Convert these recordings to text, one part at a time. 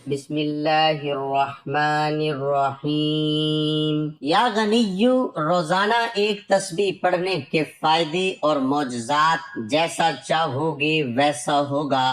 بسم اللہ الرحمن الرحیم۔ یا غنیو، روزانہ ایک تسبیح پڑھنے کے فائدے اور معجزات جیسا چاہو گے ویسا ہوگا،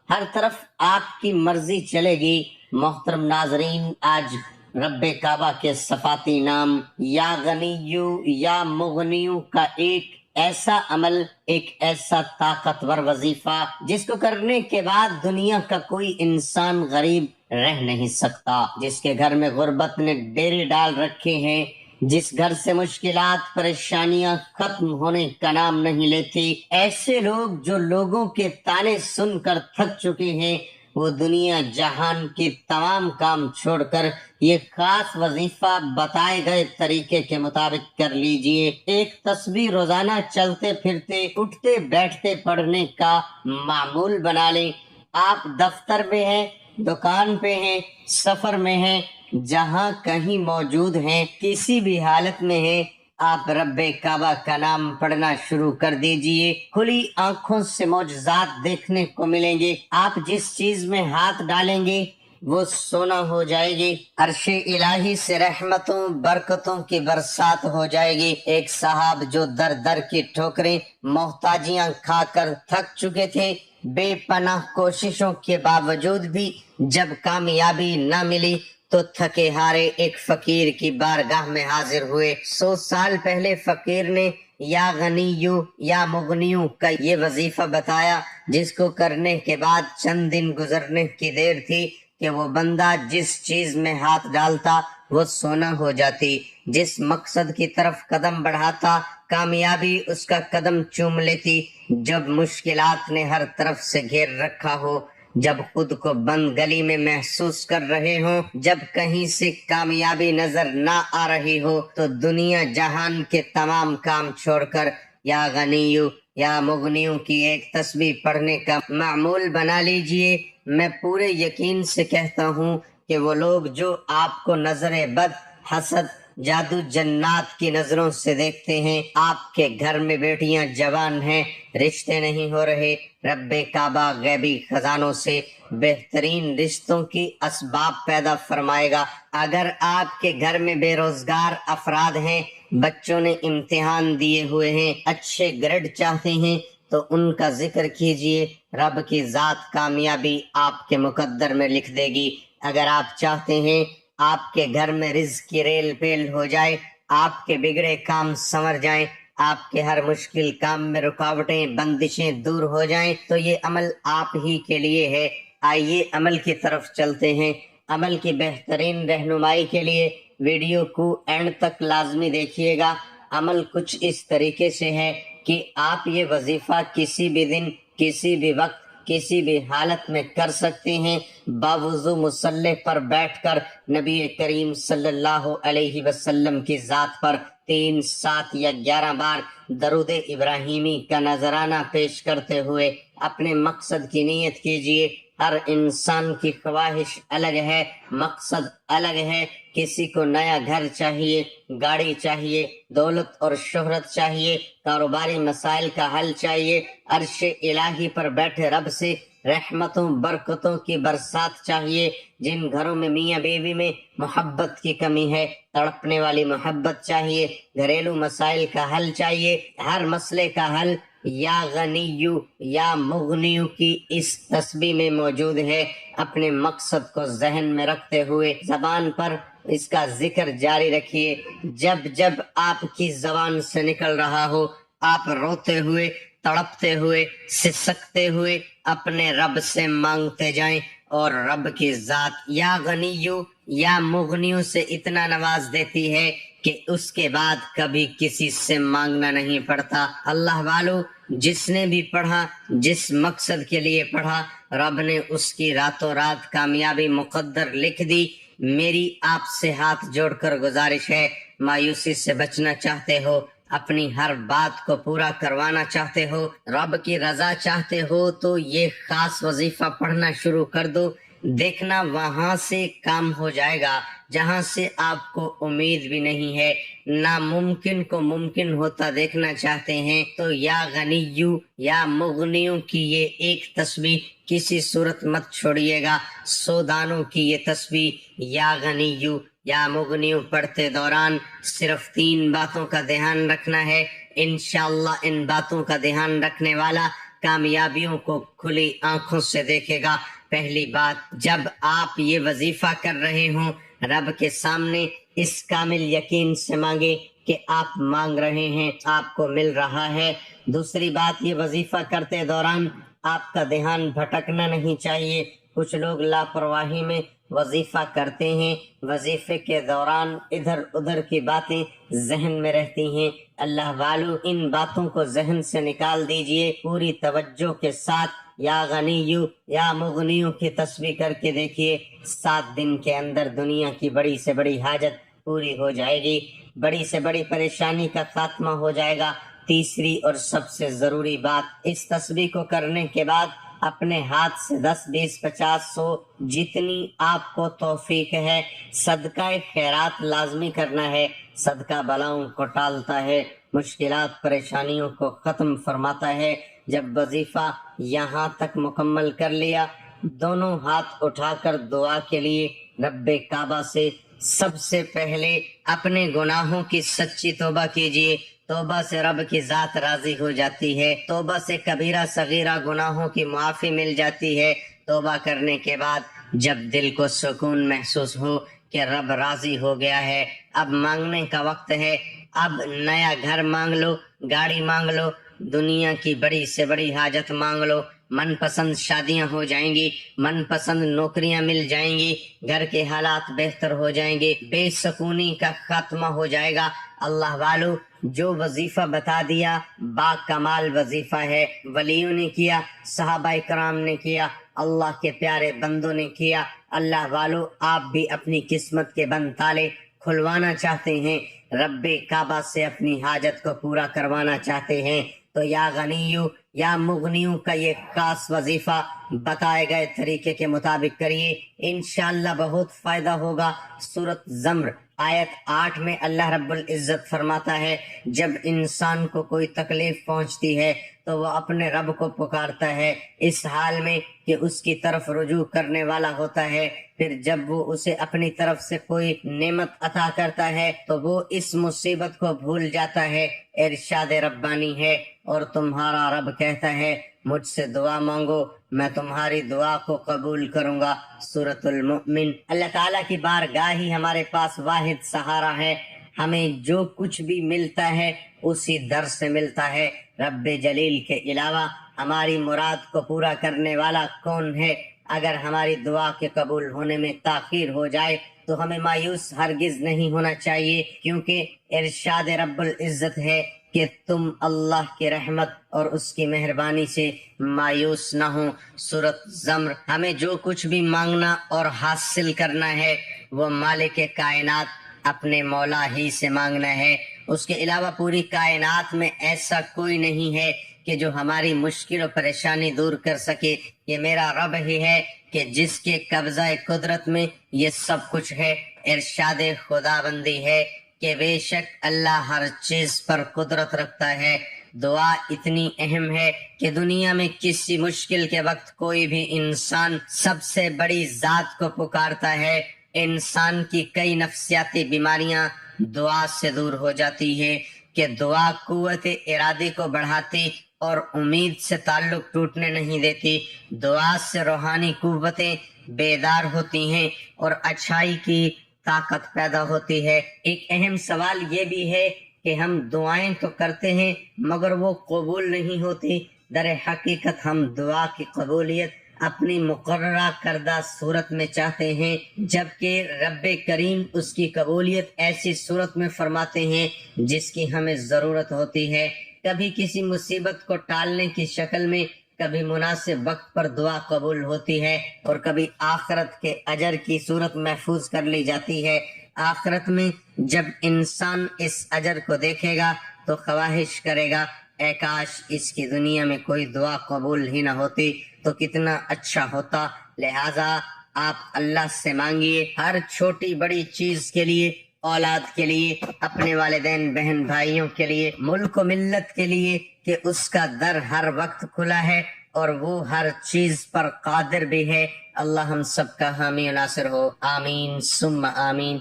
ہر طرف آپ کی مرضی چلے گی۔ محترم ناظرین، آج رب کعبہ کے صفاتی نام یا غنیو یا مغنیو کا ایک ایسا عمل، ایک ایسا طاقتور وظیفہ جس کو کرنے کے بعد دنیا کا کوئی انسان غریب رہ نہیں سکتا، جس کے گھر میں غربت نے ڈیرے ڈال رکھے ہیں، جس گھر سے مشکلات پریشانیاں ختم ہونے کا نام نہیں لیتی، ایسے لوگ جو لوگوں کے طعنے سن کر تھک چکے ہیں، وہ دنیا جہان کے تمام کام چھوڑ کر یہ خاص وظیفہ بتائے گئے طریقے کے مطابق کر لیجئے۔ ایک تسبیح روزانہ چلتے پھرتے اٹھتے بیٹھتے پڑھنے کا معمول بنا لیں۔ آپ دفتر میں ہیں، دکان پہ ہیں، سفر میں ہیں، جہاں کہیں موجود ہیں، کسی بھی حالت میں ہیں، آپ رب کعبہ کا نام پڑھنا شروع کر دیجئے۔ کھلی آنکھوں سے معجزات دیکھنے کو ملیں گے۔ آپ جس چیز میں ہاتھ ڈالیں گے وہ سونا ہو جائے گی۔ عرش الہی سے رحمتوں برکتوں کی برسات ہو جائے گی۔ ایک صاحب جو در در کی ٹھوکریں محتاجیاں کھا کر تھک چکے تھے، بے پناہ کوششوں کے باوجود بھی جب کامیابی نہ ملی تو تھکے ہارے ایک فقیر کی بارگاہ میں حاضر ہوئے۔ 100 سال پہلے فقیر نے یا غنیو یا مغنیو کا یہ وظیفہ بتایا، جس کو کرنے کے بعد چند دن گزرنے کی دیر تھی کہ وہ بندہ جس چیز میں ہاتھ ڈالتا وہ سونا ہو جاتی، جس مقصد کی طرف قدم بڑھاتا کامیابی اس کا قدم چوم لیتی۔ جب مشکلات نے ہر طرف سے گھیر رکھا ہو، جب خود کو بند گلی میں محسوس کر رہے ہوں، جب کہیں سے کامیابی نظر نہ آ رہی ہو، تو دنیا جہان کے تمام کام چھوڑ کر یا غنیو یا مغنیو کی ایک تسبیح پڑھنے کا معمول بنا لیجئے۔ میں پورے یقین سے کہتا ہوں کہ وہ لوگ جو آپ کو نظر بد، حسد، جادو جنات کی نظروں سے دیکھتے ہیں، آپ کے گھر میں بیٹیاں جوان ہیں، رشتے نہیں ہو رہے، رب کعبہ غیبی خزانوں سے بہترین رشتوں کی اسباب پیدا فرمائے گا۔ اگر آپ کے گھر میں بے روزگار افراد ہیں، بچوں نے امتحان دیے ہوئے ہیں، اچھے گریڈ چاہتے ہیں، تو ان کا ذکر کیجئے، رب کی ذات کامیابی آپ کے مقدر میں لکھ دے گی۔ اگر آپ چاہتے ہیں آپ کے گھر میں رزق کی ریل پیل ہو جائے، آپ کے بگڑے کام سنور جائیں، آپ کے ہر مشکل کام میں رکاوٹیں بندشیں دور ہو جائیں، تو یہ عمل آپ ہی کے لیے ہے۔ آئیے عمل کی طرف چلتے ہیں۔ عمل کی بہترین رہنمائی کے لیے ویڈیو کو اینڈ تک لازمی دیکھیے گا۔ عمل کچھ اس طریقے سے ہے کہ آپ یہ وظیفہ کسی بھی دن، کسی بھی وقت، کسی بھی حالت میں کر سکتے ہیں۔ باوضو مصلی پر بیٹھ کر نبی کریم صلی اللہ علیہ وسلم کی ذات پر 3، 7 یا 11 بار درود ابراہیمی کا نذرانہ پیش کرتے ہوئے اپنے مقصد کی نیت کیجئے۔ ہر انسان کی خواہش الگ ہے، مقصد الگ ہے۔ کسی کو نیا گھر چاہیے، گاڑی چاہیے، دولت اور شہرت چاہیے، کاروباری مسائل کا حل چاہیے، عرش الہی پر بیٹھے رب سے رحمتوں برکتوں کی برسات چاہیے۔ جن گھروں میں میاں بیوی میں محبت کی کمی ہے، تڑپنے والی محبت چاہیے، گھریلو مسائل کا حل چاہیے، ہر مسئلے کا حل یا غنیو یا مغنیو کی اس تسبیح میں موجود ہے۔ اپنے مقصد کو ذہن میں رکھتے ہوئے زبان پر اس کا ذکر جاری رکھیے۔ جب جب آپ کی زبان سے نکل رہا ہو، آپ روتے ہوئے، تڑپتے ہوئے، سسکتے ہوئے اپنے رب سے مانگتے جائیں، اور رب کی ذات یا غنیو یا مغنیو سے اتنا نواز دیتی ہے کہ اس کے بعد کبھی کسی سے مانگنا نہیں پڑتا۔ اللہ والو، جس نے بھی پڑھا، جس مقصد کے لیے پڑھا، رب نے اس کی راتوں رات کامیابی مقدر لکھ دی۔ میری آپ سے ہاتھ جوڑ کر گزارش ہے، مایوسی سے بچنا چاہتے ہو، اپنی ہر بات کو پورا کروانا چاہتے ہو، رب کی رضا چاہتے ہو، تو یہ خاص وظیفہ پڑھنا شروع کر دو۔ देखना वहां से काम हो जाएगा जहां से आपको उम्मीद भी नहीं है। नामुमकिन को मुमकिन होता देखना चाहते हैं तो या गनियु या मुगनियु की ये एक तस्बीह किसी सूरत मत छोड़िएगा। 100 दानों की ये तस्बीह या गनियु या मुगनियु पढ़ते दौरान सिर्फ 3 बातों का ध्यान रखना है। इंशाअल्लाह इन बातों का ध्यान रखने वाला कामयाबियों को खुली आंखों से देखेगा। पहली बात, जब आप ये वजीफा कर रहे हों रब के सामने इस कामिल यकीन से मांगे कि आप मांग रहे हैं आपको मिल रहा है। दूसरी बात, ये वजीफा करते दौरान आपका ध्यान भटकना नहीं चाहिए। कुछ लोग लापरवाही में वजीफा करते हैं, वजीफे के दौरान इधर उधर की बातें जहन में रहती हैं। अल्लाह वालों, इन बातों को जहन से निकाल दीजिए। पूरी तवज्जो के साथ या गनियु या मुगनियु की तस्बीह करके देखिए। 7 दिन के अंदर दुनिया की बड़ी से बड़ी हाजत पूरी हो जाएगी, बड़ी से बड़ी परेशानी का खात्मा हो जाएगा। तीसरी और सबसे जरूरी बात, इस तस्बीह को करने के बाद अपने हाथ से 10, 20, 50, 100 जितनी आपको तौफीक है सदका खैरात लाजमी करना है। सदका बलाओं को टालता है, मुश्किलात परेशानियों को खत्म फरमाता है। जब वजीफा यहाँ तक मुकम्मल कर लिया, दोनों हाथ उठाकर दुआ के लिए रब्बे काबा से सबसे पहले अपने गुनाहों की सच्ची तौबा कीजिए। तौबा से रब की जात राजी हो जाती है। तौबा से कबीरा सगीरा गुनाहों की माफी मिल जाती है। तौबा करने के बाद जब दिल को सुकून महसूस हो कि रब राजी हो गया है, अब मांगने का वक्त है। अब नया घर मांग लो, गाड़ी मांग लो, दुनिया की बड़ी से बड़ी हाजत मांग लो। मनपसंद शादियां हो जाएंगी, मनपसंद नौकरियां मिल जाएंगी, घर के हालात बेहतर हो जाएंगे, बेसकूनी का खात्मा हो जाएगा। अल्लाह वालों, जो वजीफा बता दिया बा कमाल वजीफा है। वलियों ने किया, सहाबाए कराम ने किया, अल्लाह के प्यारे बंदों ने किया। अल्लाह वालों, आप भी अपनी किस्मत के बंद ताले खुलवाना चाहते हैं, रब्बे काबा से अपनी हाजत को पूरा करवाना चाहते हैं तो या गनियु या मुगनियु का ये खास वजीफा बताए गए तरीके के मुताबिक करिए, इंशाअल्लाह बहुत फायदा होगा। सूरत ज़म्र आयत 8 में अल्लाह रब्बुल इज्जत फरमाता है, जब इंसान को कोई तकलीफ पहुंचती है तो वो अपने रब को पुकारता है इस हाल में कि उसकी तरफ रुजू करने वाला होता है। फिर जब वो उसे अपनी तरफ से कोई नेमत अता करता है तो वो इस मुसीबत को भूल जाता है। इरशाद रब्बानी है, और तुम्हारा रब कहता है मुझसे दुआ मांगो, मैं तुम्हारी दुआ को कबूल करूंगा। सूरतुल मुमिन। अल्लाह ताला की बारगाह ही हमारे पास वाहिद सहारा है। हमें जो कुछ भी मिलता है उसी दर से मिलता है। रब्बे जलील के अलावा हमारी मुराद को पूरा करने वाला कौन है? अगर हमारी दुआ के कबूल होने में ताखीर हो जाए तो हमें मायूस हरगिज नहीं होना चाहिए, क्योंकि इरशाद रब्बुल इज्जत है कि तुम अल्लाह की रहमत और उसकी मेहरबानी से मायूस न हो। सूरत ज़म्र। हमें जो कुछ भी मांगना और हासिल करना है वो मालिक कायनात अपने मौला ही से मांगना है। उसके अलावा पूरी कायनात में ऐसा कोई नहीं है कि जो हमारी मुश्किल और परेशानी दूर कर सके। ये मेरा रब ही है कि जिसके कब्जा कुदरत में ये सब कुछ है। इरशाद खुदाबंदी है कि बेशक अल्लाह हर चीज पर कुदरत रखता है। दुआ इतनी अहम है कि दुनिया में किसी मुश्किल के वक्त कोई भी इंसान सबसे बड़ी जात को पुकारता है। इंसान की कई नफ्सियाती बीमारियां दुआ से दूर हो जाती है कि दुआ कुव्वत इरादे को बढ़ाती और उम्मीद से ताल्लुक टूटने नहीं देती। दुआ से रूहानी कुव्वतें बेदार होती हैं और अच्छाई की ताकत पैदा होती है। एक अहम सवाल ये भी है कि हम दुआएं तो करते हैं मगर वो कबूल नहीं होती। दर हकीकत हम दुआ की कबूलियत अपनी मुकर्ररा करदा सूरत में चाहते हैं, जबकि रब्बे करीम उसकी कबूलियत ऐसी सूरत में फरमाते हैं जिसकी हमें जरूरत होती है। कभी किसी मुसीबत को टालने की शक्ल में, कभी मुनासिब वक्त पर दुआ कबूल होती है और कभी आखिरत के अजर की सूरत महफूज कर ली जाती है। आखिरत में जब इंसान इस अजर को देखेगा तो ख्वाहिश करेगा ऐ काश इसकी दुनिया में कोई दुआ कबूल ही न होती तो कितना अच्छा होता। लिहाजा آپ اللہ سے مانگیے ہر چھوٹی بڑی چیز کے لیے، اولاد کے لیے، اپنے والدین بہن بھائیوں کے لیے، ملک و ملت کے لیے، کہ اس کا در ہر وقت کھلا ہے اور وہ ہر چیز پر قادر بھی ہے۔ اللہ ہم سب کا حامی و ناصر ہو، آمین ثم آمین۔